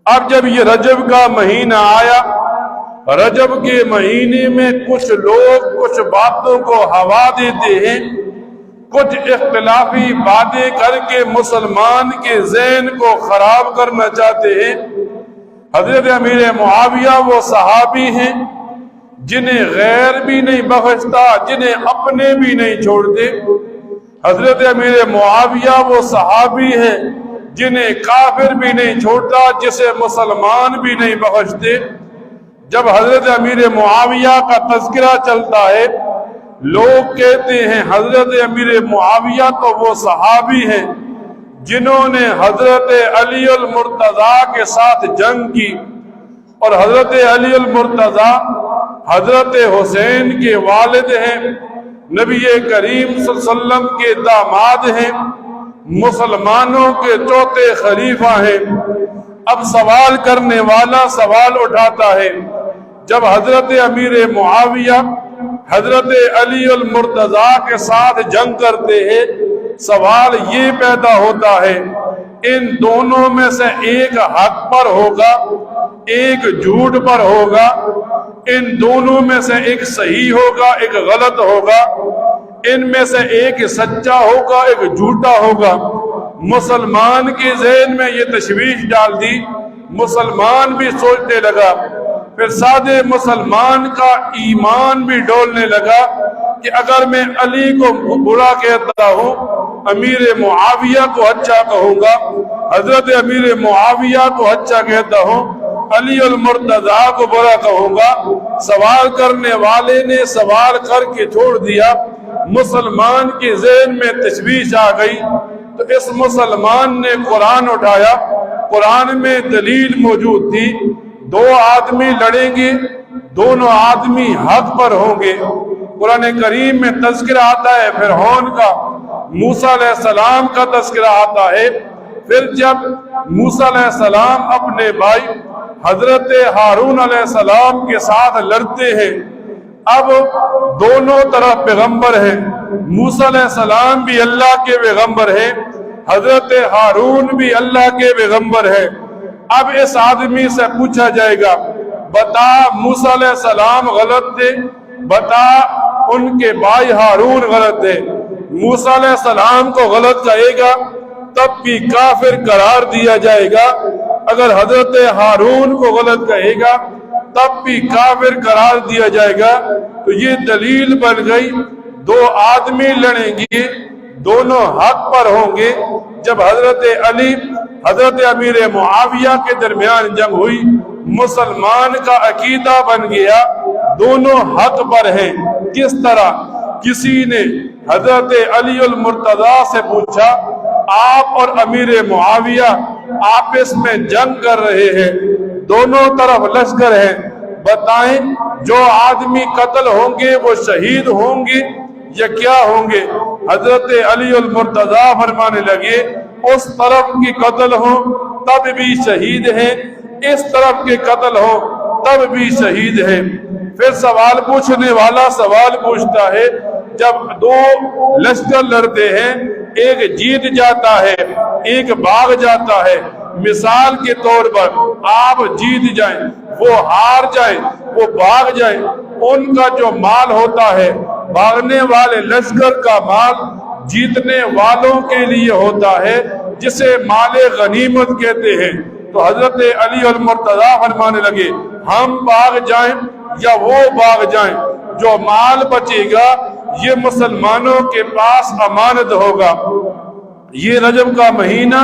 اب جب یہ رجب کا مہینہ آیا، رجب کے مہینے میں کچھ لوگ کچھ باتوں کو ہوا دیتے ہیں، کچھ اختلافی باتیں کر کے مسلمان کے ذہن کو خراب کرنا چاہتے ہیں۔ حضرت امیر معاویہ وہ صحابی ہیں جنہیں غیر بھی نہیں بخشتا، جنہیں اپنے بھی نہیں چھوڑتے۔ حضرت امیر معاویہ وہ صحابی ہیں جنہیں کافر بھی نہیں چھوڑتا، جسے مسلمان بھی نہیں بخشتے۔ جب حضرت امیر معاویہ کا تذکرہ چلتا ہے، لوگ کہتے ہیں حضرت امیر معاویہ تو وہ صحابی ہیں جنہوں نے حضرت علی المرتضیٰ کے ساتھ جنگ کی، اور حضرت علی المرتضیٰ حضرت حسین کے والد ہیں، نبی کریم صلی اللہ علیہ وسلم کے داماد ہیں، مسلمانوں کے چوتھے خلیفہ ہیں۔ اب سوال کرنے والا سوال اٹھاتا ہے، جب حضرت امیر معاویہ حضرت علی المرتضیٰ کے ساتھ جنگ کرتے ہیں، سوال یہ پیدا ہوتا ہے ان دونوں میں سے ایک حق پر ہوگا، ایک جھوٹ پر ہوگا، ان دونوں میں سے ایک صحیح ہوگا، ایک غلط ہوگا، ان میں سے ایک سچا ہوگا، ایک جھوٹا ہوگا۔ مسلمان کے ذہن میں یہ تشویش ڈال دی، مسلمان بھی سوچنے لگا، پھر سادے مسلمان کا ایمان بھی ڈولنے لگا کہ اگر میں علی کو برا کہتا ہوں، امیر معاویہ کو اچھا کہوں گا، حضرت امیر معاویہ کو اچھا کہتا ہوں، علی المرتضیٰ کو برا کہوں گا۔ سوال کرنے والے نے سوال کر کے چھوڑ دیا، مسلمان کے ذہن میں تشویش آ گئی، تو اس مسلمان نے قرآن اٹھایا، قرآن میں دلیل موجود تھی، دو آدمی لڑیں گے، دونوں آدمی حق پر ہوں گے۔ قرآن کریم میں تذکرہ آتا ہے فرعون کا، موسیٰ علیہ السلام کا تذکرہ آتا ہے۔ پھر جب موسیٰ علیہ السلام اپنے بھائی حضرت ہارون علیہ السلام کے ساتھ لڑتے ہیں، اب دونوں طرف پیغمبر ہیں، موسیٰ علیہ السلام بھی اللہ کے پیغمبر ہیں، حضرت ہارون بھی اللہ کے پیغمبر ہیں۔ اب اس آدمی سے پوچھا جائے گا، بتا موسیٰ علیہ السلام غلط تھے، بتا ان کے بھائی ہارون غلط تھے۔ موسیٰ علیہ السلام کو غلط کہے گا تب بھی کافر قرار دیا جائے گا، اگر حضرت ہارون کو غلط کہے گا تب بھی کافر قرار دیا جائے گا۔ تو یہ دلیل بن گئی، دو آدمی لڑیں گے، دونوں حق پر ہوں گے۔ جب حضرت علی حضرت امیر معاویہ کے درمیان جنگ ہوئی، مسلمان کا عقیدہ بن گیا دونوں حق پر ہیں۔ کس طرح؟ کسی نے حضرت علی المرتضیٰ سے پوچھا، آپ اور امیر معاویہ آپس میں جنگ کر رہے ہیں، دونوں طرف لشکر ہیں، بتائیں جو آدمی قتل ہوں گے وہ شہید ہوں گے یا کیا ہوں گے؟ حضرت علی المرتضیٰ فرمانے لگے، اس طرف کی قتل ہوں تب بھی شہید ہیں، اس طرف کے قتل ہوں تب بھی شہید ہیں۔ پھر سوال پوچھنے والا سوال پوچھتا ہے، جب دو لشکر لڑتے ہیں، ایک جیت جاتا ہے ایک بھاگ جاتا ہے، مثال کے طور پر آپ جیت جائیں، وہ ہار جائیں، وہ بھاگ جائیں، ان کا جو مال ہوتا ہے بھاگنے والے لشکر کا مال جیتنے والوں کے لیے ہوتا ہے، جسے مال غنیمت کہتے ہیں۔ تو حضرت علی المرتضیٰ فرمانے لگے، ہم بھاگ جائیں یا وہ بھاگ جائیں، جو مال بچے گا یہ مسلمانوں کے پاس امانت ہوگا۔ یہ رجب کا مہینہ